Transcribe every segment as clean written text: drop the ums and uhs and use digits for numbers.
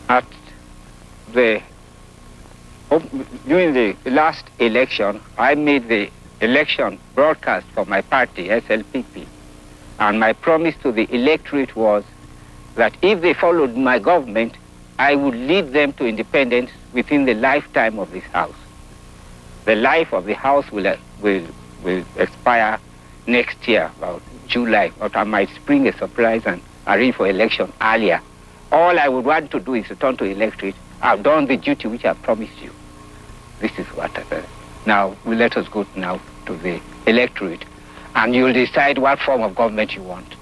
At the during the last election, I made the election broadcast for my party, SLPP. And my promise to the electorate was that if they followed my government, I would lead them to independence within the lifetime of this House. The life of the House will expire next year, about July, but I might spring a surprise and arrange for election earlier. All I would want to do is return to electorate. I've done the duty which I've promised you. This is what I said. Now, let us go now to the electorate, and you'll decide what form of government you want.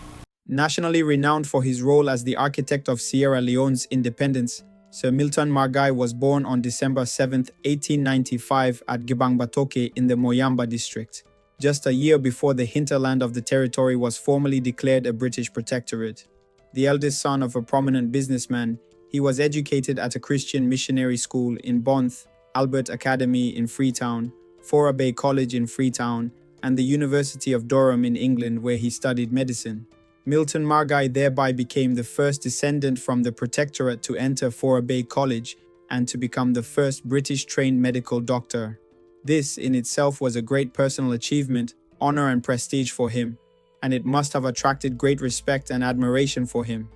Nationally renowned for his role as the architect of Sierra Leone's independence, Sir Milton Margai was born on December 7, 1895 at Gibangbatoke in the Moyamba district, just a year before the hinterland of the territory was formally declared a British protectorate. The eldest son of a prominent businessman, he was educated at a Christian missionary school in Bonth, Albert Academy in Freetown, Fourah Bay College in Freetown, and the University of Durham in England, where he studied medicine. Milton Margai thereby became the first descendant from the Protectorate to enter Fourah Bay College and to become the first British-trained medical doctor. This in itself was a great personal achievement, honor and prestige for him, and it must have attracted great respect and admiration for him.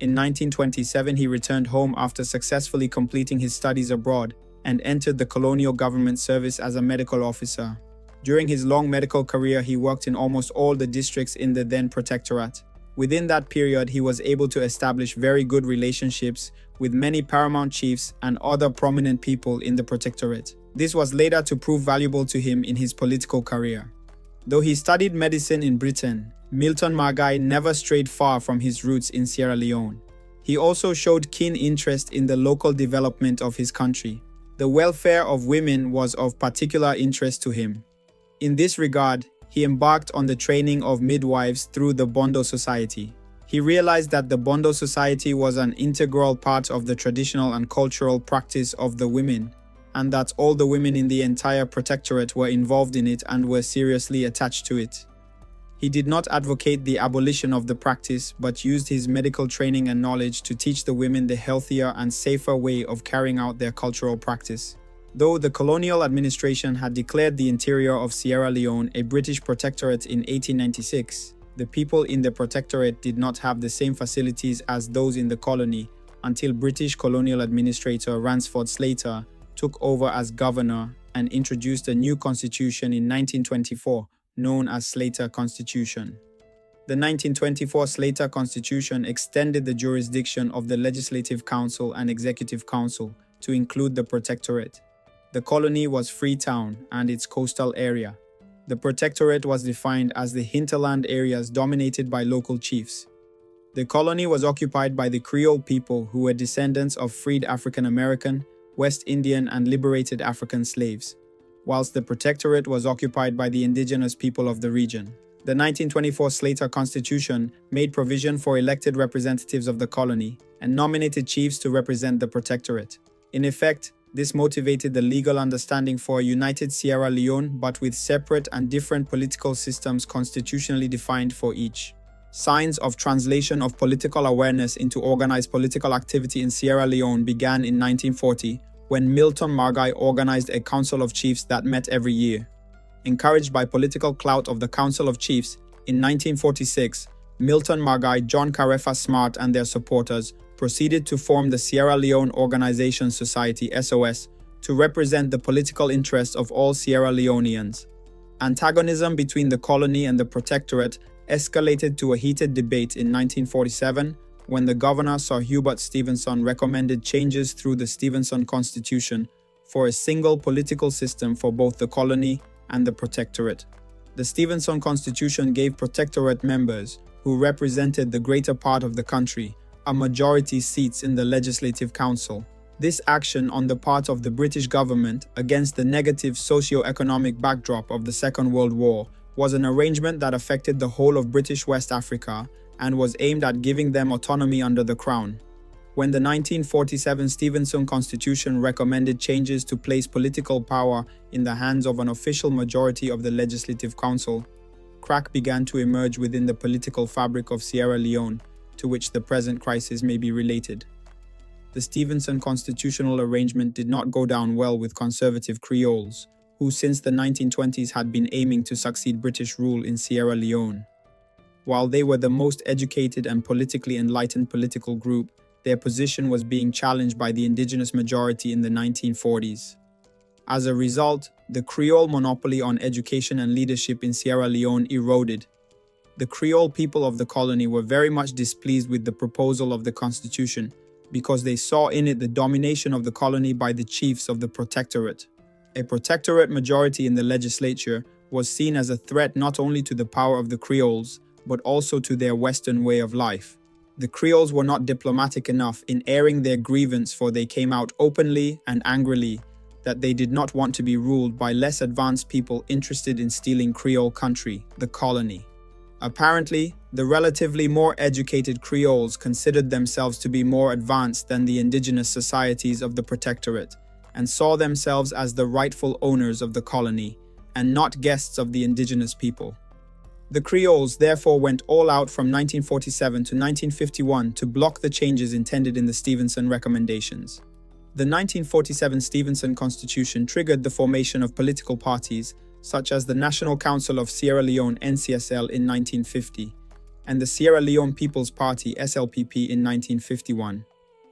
In 1927, he returned home after successfully completing his studies abroad and entered the colonial government service as a medical officer. During his long medical career, he worked in almost all the districts in the then Protectorate. Within that period, he was able to establish very good relationships with many paramount chiefs and other prominent people in the Protectorate. This was later to prove valuable to him in his political career. Though he studied medicine in Britain, Milton Margai never strayed far from his roots in Sierra Leone. He also showed keen interest in the local development of his country. The welfare of women was of particular interest to him. In this regard, he embarked on the training of midwives through the Bondo Society. He realized that the Bondo Society was an integral part of the traditional and cultural practice of the women, and that all the women in the entire Protectorate were involved in it and were seriously attached to it. He did not advocate the abolition of the practice, but used his medical training and knowledge to teach the women the healthier and safer way of carrying out their cultural practice. Though the colonial administration had declared the interior of Sierra Leone a British protectorate in 1896, the people in the protectorate did not have the same facilities as those in the colony until British colonial administrator Ransford Slater took over as governor and introduced a new constitution in 1924, known as Slater Constitution. The 1924 Slater Constitution extended the jurisdiction of the Legislative Council and Executive Council to include the Protectorate. The colony was Freetown and its coastal area. The Protectorate was defined as the hinterland areas dominated by local chiefs. The colony was occupied by the Creole people who were descendants of freed African American, West Indian and liberated African slaves, whilst the Protectorate was occupied by the indigenous people of the region. The 1924 Slater Constitution made provision for elected representatives of the colony and nominated chiefs to represent the Protectorate. In effect, this motivated the legal understanding for a united Sierra Leone, but with separate and different political systems constitutionally defined for each. Signs of translation of political awareness into organized political activity in Sierra Leone began in 1940, when Milton Margai organized a Council of Chiefs that met every year. Encouraged by political clout of the Council of Chiefs, in 1946, Milton Margai, John Karefa Smart and their supporters proceeded to form the Sierra Leone Organization Society (SOS) to represent the political interests of all Sierra Leoneans. Antagonism between the colony and the Protectorate escalated to a heated debate in 1947 when the governor Sir Hubert Stevenson recommended changes through the Stevenson Constitution for a single political system for both the colony and the Protectorate. The Stevenson Constitution gave Protectorate members, who represented the greater part of the country, a majority seats in the Legislative Council. This action on the part of the British government against the negative socio-economic backdrop of the Second World War was an arrangement that affected the whole of British West Africa and was aimed at giving them autonomy under the Crown. When the 1947 Stevenson Constitution recommended changes to place political power in the hands of an official majority of the Legislative Council, crack began to emerge within the political fabric of Sierra Leone, to which the present crisis may be related. the Stevenson constitutional arrangement did not go down well with conservative Creoles, who since the 1920s had been aiming to succeed British rule in Sierra Leone. While they were the most educated and politically enlightened political group, their position was being challenged by the indigenous majority in the 1940s. As a result, the Creole monopoly on education and leadership in Sierra Leone eroded. The Creole people of the colony were very much displeased with the proposal of the constitution because they saw in it the domination of the colony by the chiefs of the Protectorate. A Protectorate majority in the legislature was seen as a threat not only to the power of the Creoles, but also to their Western way of life. The Creoles were not diplomatic enough in airing their grievance, for they came out openly and angrily that they did not want to be ruled by less advanced people interested in stealing Creole country, the colony. Apparently, the relatively more educated Creoles considered themselves to be more advanced than the indigenous societies of the Protectorate, and saw themselves as the rightful owners of the colony, and not guests of the indigenous people. The Creoles therefore went all out from 1947 to 1951 to block the changes intended in the Stevenson recommendations. The 1947 Stevenson Constitution triggered the formation of political parties such as the National Council of Sierra Leone (NCSL) in 1950 and the Sierra Leone People's Party (SLPP) in 1951.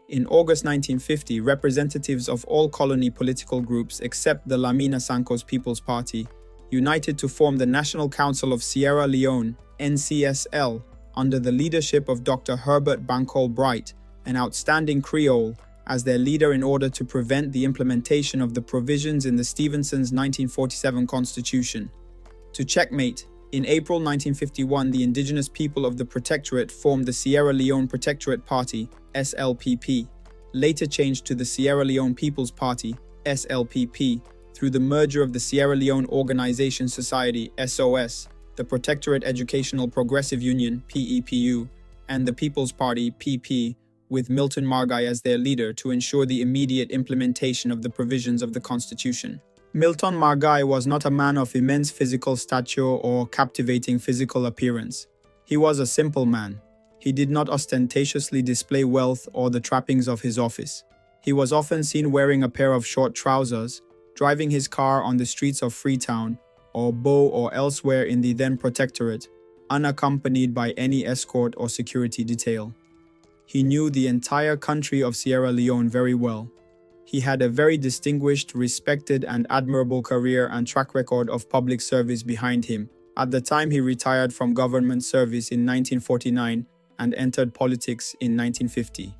In August 1950, representatives of all colony political groups except the Lamina Sanko's People's Party united to form the National Council of Sierra Leone (NCSL) under the leadership of Dr. Herbert Bankole Bright, an outstanding Creole, as their leader in order to prevent the implementation of the provisions in the Stevenson's 1947 Constitution. To checkmate, in April 1951 the indigenous people of the Protectorate formed the Sierra Leone Protectorate Party, SLPP, later changed to the Sierra Leone People's Party, SLPP, through the merger of the Sierra Leone Organization Society, SOS, the Protectorate Educational Progressive Union, PEPU, and the People's Party, PP, with Milton Margai as their leader to ensure the immediate implementation of the provisions of the Constitution. Milton Margai was not a man of immense physical stature or captivating physical appearance. He was a simple man. He did not ostentatiously display wealth or the trappings of his office. He was often seen wearing a pair of short trousers, driving his car on the streets of Freetown, or Bow or elsewhere in the then Protectorate, unaccompanied by any escort or security detail. He knew the entire country of Sierra Leone very well. He had a very distinguished, respected, and admirable career and track record of public service behind him. At the time he retired from government service in 1949 and entered politics in 1950.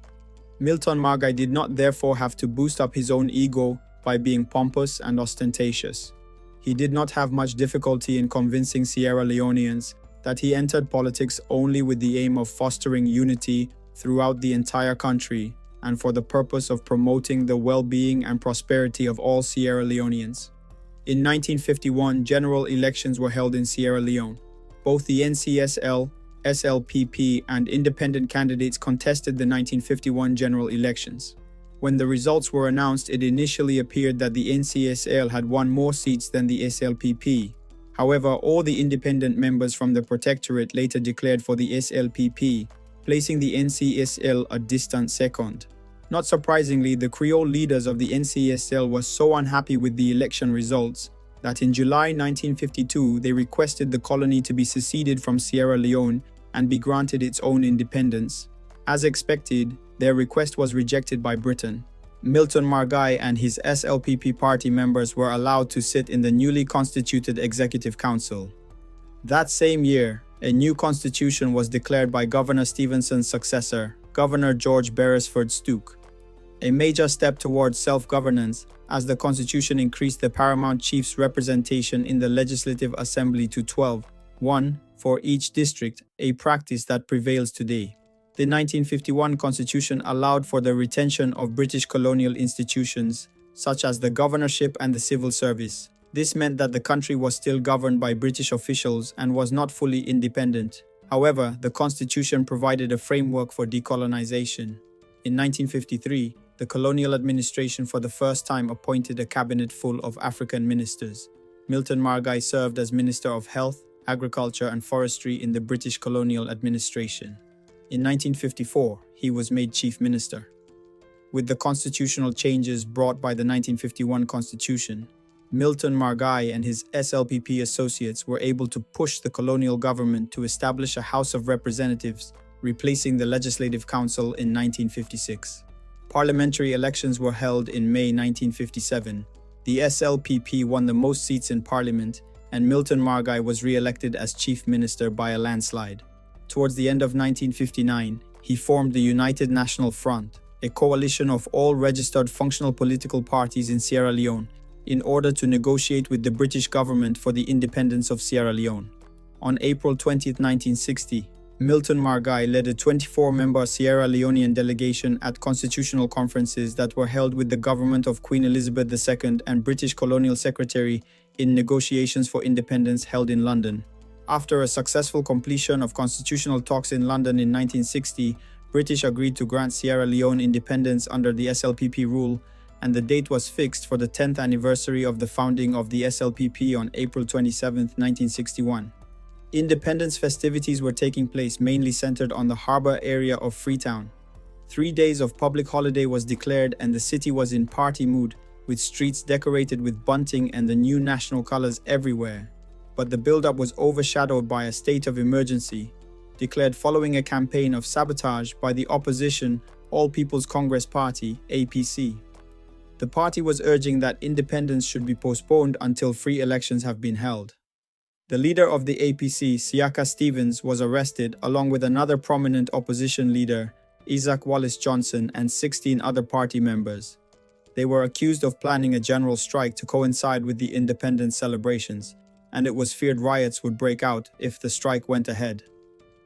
Milton Margai did not therefore have to boost up his own ego by being pompous and ostentatious. He did not have much difficulty in convincing Sierra Leoneans that he entered politics only with the aim of fostering unity throughout the entire country and for the purpose of promoting the well-being and prosperity of all Sierra Leoneans. In 1951, general elections were held in Sierra Leone. Both the NCSL, SLPP, and independent candidates contested the 1951 general elections. When the results were announced, it initially appeared that the NCSL had won more seats than the SLPP. However, all the independent members from the Protectorate later declared for the SLPP, placing the NCSL a distant second. Not surprisingly, the Creole leaders of the NCSL were so unhappy with the election results that in July 1952 they requested the colony to be seceded from Sierra Leone and be granted its own independence. As expected, their request was rejected by Britain. Milton Margai and his SLPP party members were allowed to sit in the newly constituted Executive Council. That same year, a new constitution was declared by Governor Stevenson's successor, Governor George Beresford Stooke. A major step towards self-governance, as the constitution increased the paramount chief's representation in the Legislative Assembly to 12, one for each district, a practice that prevails today. The 1951 constitution allowed for the retention of British colonial institutions, such as the governorship and the civil service. This meant that the country was still governed by British officials and was not fully independent. However, the Constitution provided a framework for decolonization. In 1953, the colonial administration for the first time appointed a cabinet full of African ministers. Milton Margai served as Minister of Health, Agriculture and Forestry in the British colonial administration. In 1954, he was made Chief Minister. with the constitutional changes brought by the 1951 Constitution, Milton Margai and his SLPP associates were able to push the colonial government to establish a House of Representatives, replacing the Legislative Council in 1956. Parliamentary elections were held in May 1957. The SLPP won the most seats in Parliament, and Milton Margai was re-elected as Chief Minister by a landslide. Towards the end of 1959, he formed the United National Front, a coalition of all registered functional political parties in Sierra Leone, in order to negotiate with the British government for the independence of Sierra Leone. On April 20, 1960, Milton Margai led a 24-member Sierra Leonean delegation at constitutional conferences that were held with the government of Queen Elizabeth II and British Colonial Secretary in negotiations for independence held in London. After a successful completion of constitutional talks in London in 1960, British agreed to grant Sierra Leone independence under the SLPP rule, and the date was fixed for the 10th anniversary of the founding of the SLPP on April 27, 1961. Independence festivities were taking place mainly centered on the harbor area of Freetown. 3 days of public holiday was declared and the city was in party mood, with streets decorated with bunting and the new national colors everywhere. But the build-up was overshadowed by a state of emergency, declared following a campaign of sabotage by the opposition All People's Congress Party, APC. The party was urging that independence should be postponed until free elections have been held. The leader of the APC, Siaka Stevens, was arrested along with another prominent opposition leader, Isaac Wallace Johnson, and 16 other party members. They were accused of planning a general strike to coincide with the independence celebrations, and it was feared riots would break out if the strike went ahead.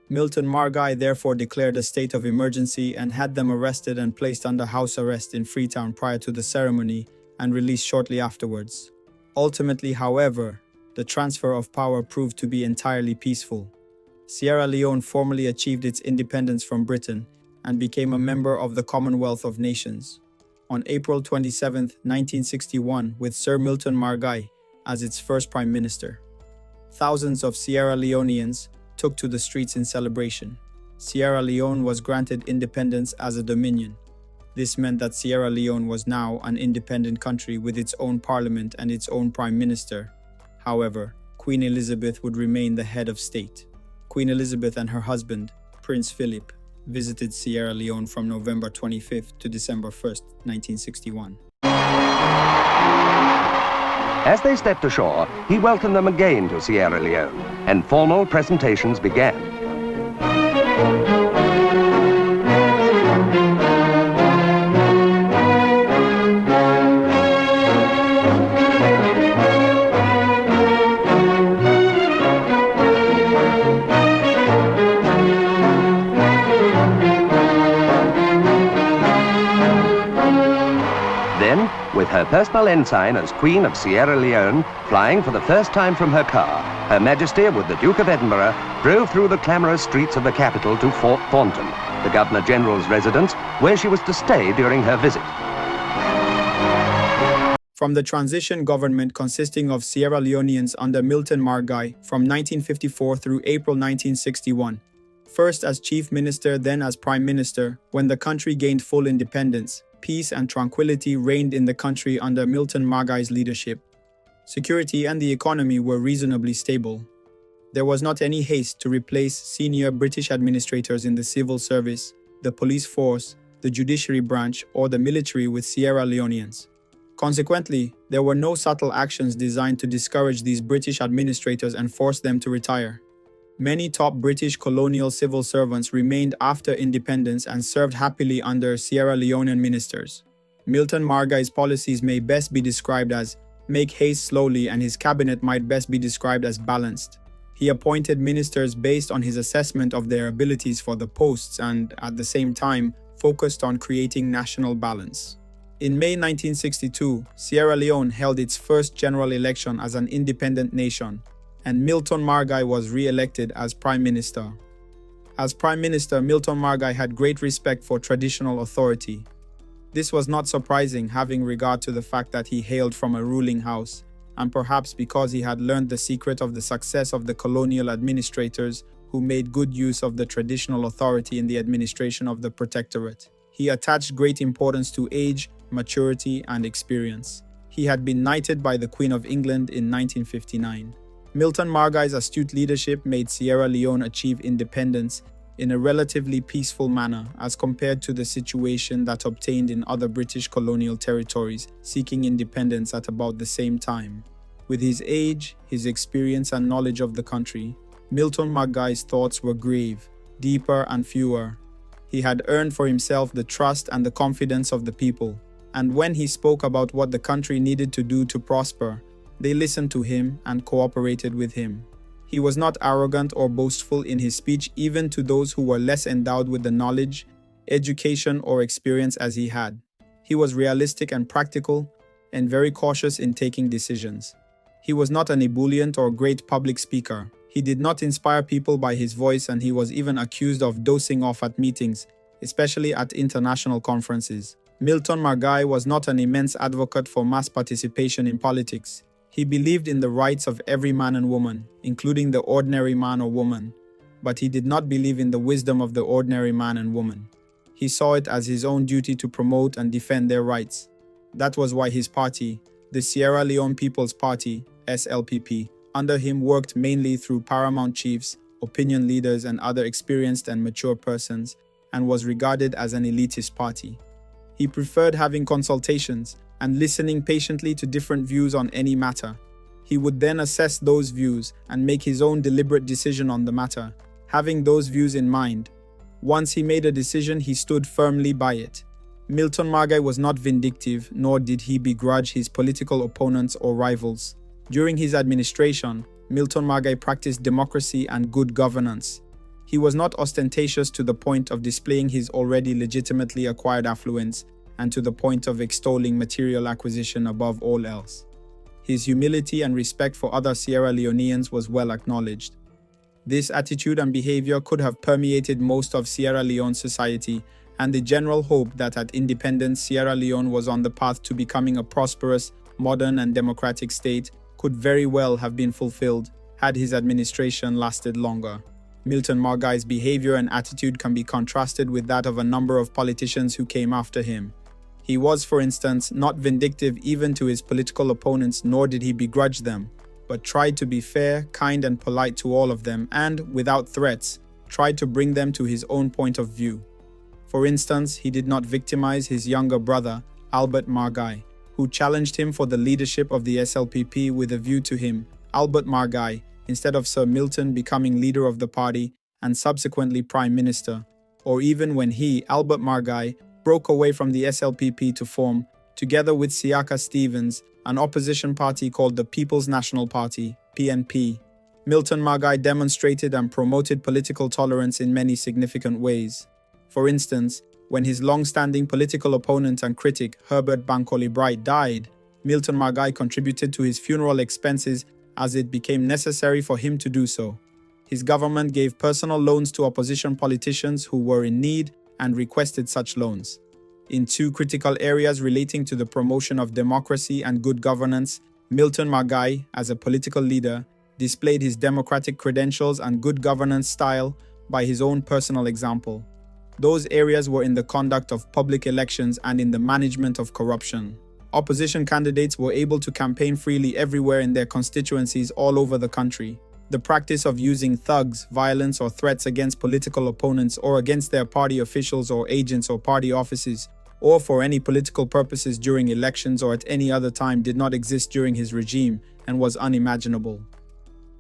Milton Margai therefore declared a state of emergency and had them arrested and placed under house arrest in Freetown prior to the ceremony and released shortly afterwards. Ultimately, however, the transfer of power proved to be entirely peaceful. Sierra Leone formally achieved its independence from Britain and became a member of the Commonwealth of Nations on April 27, 1961, with Sir Milton Margai as its first Prime Minister. Thousands of Sierra Leoneans took to the streets in celebration. Sierra Leone was granted independence as a dominion. This meant that Sierra Leone was now an independent country with its own parliament and its own prime minister. However, Queen Elizabeth would remain the head of state. Queen Elizabeth and her husband, Prince Philip, visited Sierra Leone from November 25th to December 1st, 1961. As they stepped ashore, he welcomed them again to Sierra Leone, and formal presentations began. Then, with her personal ensign as Queen of Sierra Leone flying for the first time from her car, Her Majesty, with the Duke of Edinburgh, drove through the clamorous streets of the capital to Fort Thornton, the Governor-General's residence, where she was to stay during her visit. From the transition government consisting of Sierra Leoneans under Milton Margai from 1954 through April 1961, first as Chief Minister, then as Prime Minister, when the country gained full independence, peace and tranquility reigned in the country under Milton Margai's leadership. Security and the economy were reasonably stable. There was not any haste to replace senior British administrators in the civil service, the police force, the judiciary branch, or the military with Sierra Leoneans. Consequently, there were no subtle actions designed to discourage these British administrators and force them to retire. Many top British colonial civil servants remained after independence and served happily under Sierra Leonean ministers. Milton Margai's policies may best be described as make haste slowly, and his cabinet might best be described as balanced. He appointed ministers based on his assessment of their abilities for the posts and, at the same time, focused on creating national balance. In May 1962, Sierra Leone held its first general election as an independent nation, and Milton Margai was re-elected as Prime Minister. As Prime Minister, Milton Margai had great respect for traditional authority. This was not surprising, having regard to the fact that he hailed from a ruling house, and perhaps because he had learned the secret of the success of the colonial administrators who made good use of the traditional authority in the administration of the Protectorate. He attached great importance to age, maturity, and experience. He had been knighted by the Queen of England in 1959. Milton Margai's astute leadership made Sierra Leone achieve independence in a relatively peaceful manner as compared to the situation that obtained in other British colonial territories seeking independence at about the same time. With his age, his experience and knowledge of the country, Milton Margai's thoughts were grave, deeper and fewer. He had earned for himself the trust and the confidence of the people, and when he spoke about what the country needed to do to prosper, they listened to him and cooperated with him. He was not arrogant or boastful in his speech even to those who were less endowed with the knowledge, education, or experience as he had. He was realistic and practical, and very cautious in taking decisions. He was not an ebullient or great public speaker. He did not inspire people by his voice, and he was even accused of dozing off at meetings, especially at international conferences. Milton Margai was not an immense advocate for mass participation in politics. He believed in the rights of every man and woman, including the ordinary man or woman, but he did not believe in the wisdom of the ordinary man and woman. He saw it as his own duty to promote and defend their rights. That was why his party, the Sierra Leone People's Party, SLPP, under him worked mainly through paramount chiefs, opinion leaders, and other experienced and mature persons, and was regarded as an elitist party. He preferred having consultations and listening patiently to different views on any matter. He would then assess those views and make his own deliberate decision on the matter, having those views in mind. Once he made a decision, he stood firmly by it. Milton Margai was not vindictive, nor did he begrudge his political opponents or rivals. During his administration, Milton Margai practiced democracy and good governance. He was not ostentatious to the point of displaying his already legitimately acquired affluence and to the point of extolling material acquisition above all else. His humility and respect for other Sierra Leoneans was well acknowledged. This attitude and behavior could have permeated most of Sierra Leone society, and the general hope that at independence Sierra Leone was on the path to becoming a prosperous, modern and democratic state could very well have been fulfilled had his administration lasted longer. Milton Margai's behavior and attitude can be contrasted with that of a number of politicians who came after him. He was, for instance, not vindictive even to his political opponents, nor did he begrudge them, but tried to be fair, kind, and polite to all of them, and, without threats, tried to bring them to his own point of view. For instance, he did not victimize his younger brother, Albert Margai, who challenged him for the leadership of the SLPP with a view to him, Albert Margai, instead of Sir Milton becoming leader of the party and subsequently Prime Minister, or even when he, Albert Margai, broke away from the SLPP to form, together with Siaka Stevens, an opposition party called the People's National Party, PNP. Milton Margai demonstrated and promoted political tolerance in many significant ways. For instance, when his long-standing political opponent and critic Herbert Bankole Bright died, Milton Margai contributed to his funeral expenses as it became necessary for him to do so. His government gave personal loans to opposition politicians who were in need and requested such loans. In two critical areas relating to the promotion of democracy and good governance, Milton Margai, as a political leader, displayed his democratic credentials and good governance style by his own personal example. Those areas were in the conduct of public elections and in the management of corruption. Opposition candidates were able to campaign freely everywhere in their constituencies all over the country. The practice of using thugs, violence, or threats against political opponents or against their party officials or agents or party offices, or for any political purposes during elections or at any other time did not exist during his regime and was unimaginable.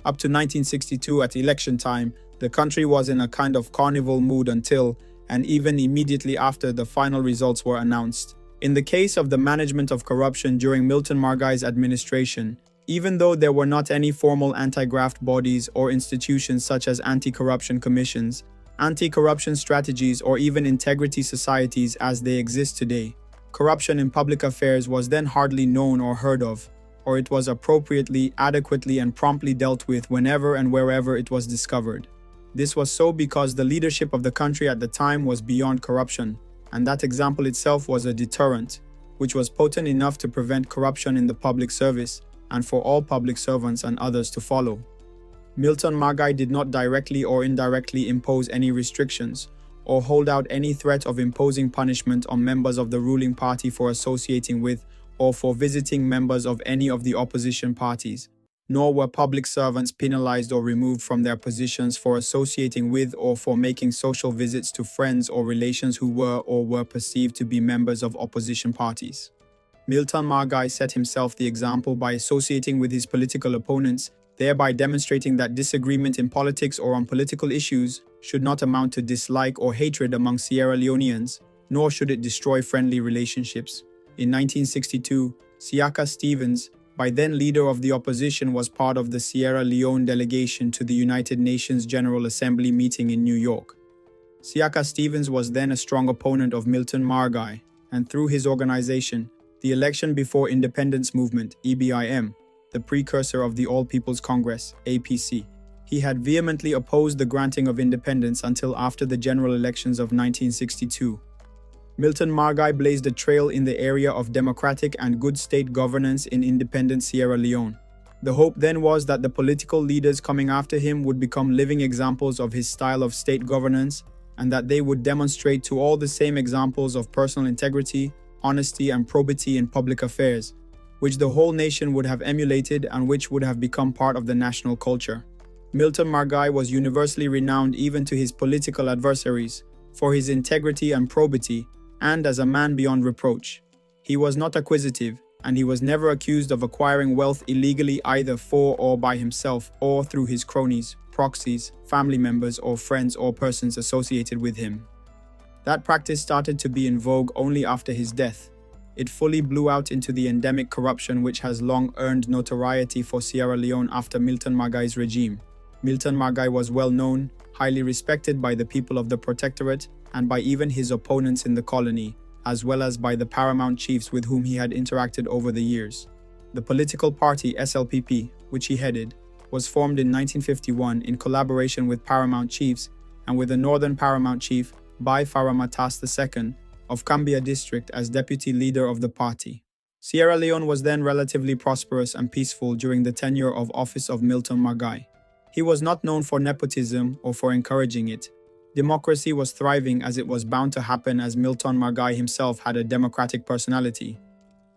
Up to 1962 at election time, the country was in a kind of carnival mood until, and even immediately after, the final results were announced. In the case of the management of corruption during Milton Margai's administration, even though there were not any formal anti-graft bodies or institutions such as anti-corruption commissions, anti-corruption strategies, or even integrity societies as they exist today, corruption in public affairs was then hardly known or heard of, or it was appropriately, adequately, and promptly dealt with whenever and wherever it was discovered. This was so because the leadership of the country at the time was beyond corruption, and that example itself was a deterrent, which was potent enough to prevent corruption in the public service, and for all public servants and others to follow. Milton Margai did not directly or indirectly impose any restrictions, or hold out any threat of imposing punishment on members of the ruling party for associating with or for visiting members of any of the opposition parties, nor were public servants penalized or removed from their positions for associating with or for making social visits to friends or relations who were perceived to be members of opposition parties. Milton Margai set himself the example by associating with his political opponents, thereby demonstrating that disagreement in politics or on political issues should not amount to dislike or hatred among Sierra Leoneans, nor should it destroy friendly relationships. In 1962, Siaka Stevens, by then leader of the opposition, was part of the Sierra Leone delegation to the United Nations General Assembly meeting in New York. Siaka Stevens was then a strong opponent of Milton Margai, and through his organization, the Election Before Independence Movement, EBIM, the precursor of the All People's Congress, APC, he had vehemently opposed the granting of independence until after the general elections of 1962. Milton Margai blazed a trail in the area of democratic and good state governance in independent Sierra Leone. The hope then was that the political leaders coming after him would become living examples of his style of state governance, and that they would demonstrate to all the same examples of personal integrity, honesty, and probity in public affairs, which the whole nation would have emulated and which would have become part of the national culture. Milton Margai was universally renowned even to his political adversaries for his integrity and probity, and as a man beyond reproach. He was not acquisitive, and he was never accused of acquiring wealth illegally either for or by himself or through his cronies, proxies, family members, or friends or persons associated with him. That practice started to be in vogue only after his death. It fully blew out into the endemic corruption which has long earned notoriety for Sierra Leone after Milton Margai's regime. Milton Margai was well known, highly respected by the people of the Protectorate and by even his opponents in the colony, as well as by the paramount chiefs with whom he had interacted over the years. The political party SLPP, which he headed, was formed in 1951 in collaboration with paramount chiefs and with the northern paramount chief, Bai Faramatas II, of Cambia district as deputy leader of the party. Sierra Leone was then relatively prosperous and peaceful during the tenure of office of Milton Margai. He was not known for nepotism or for encouraging it. Democracy was thriving as it was bound to happen, as Milton Margai himself had a democratic personality.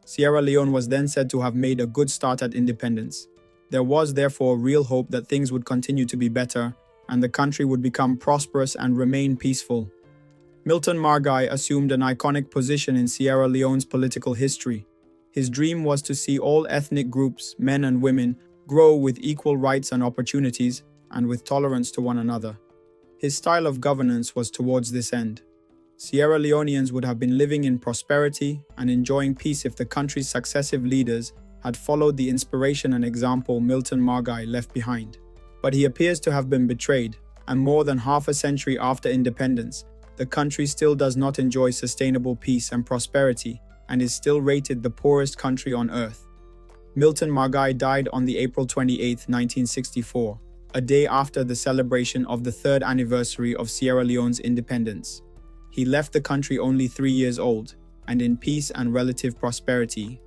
Sierra Leone was then said to have made a good start at independence. There was therefore real hope that things would continue to be better and the country would become prosperous and remain peaceful. Milton Margai assumed an iconic position in Sierra Leone's political history. His dream was to see all ethnic groups, men and women, grow with equal rights and opportunities and with tolerance to one another. His style of governance was towards this end. Sierra Leoneans would have been living in prosperity and enjoying peace if the country's successive leaders had followed the inspiration and example Milton Margai left behind. But he appears to have been betrayed, and more than half a century after independence, the country still does not enjoy sustainable peace and prosperity and is still rated the poorest country on earth. Milton Margai died on the April 28, 1964, a day after the celebration of the 3rd anniversary of Sierra Leone's independence. He left the country only 3 years old, and in peace and relative prosperity,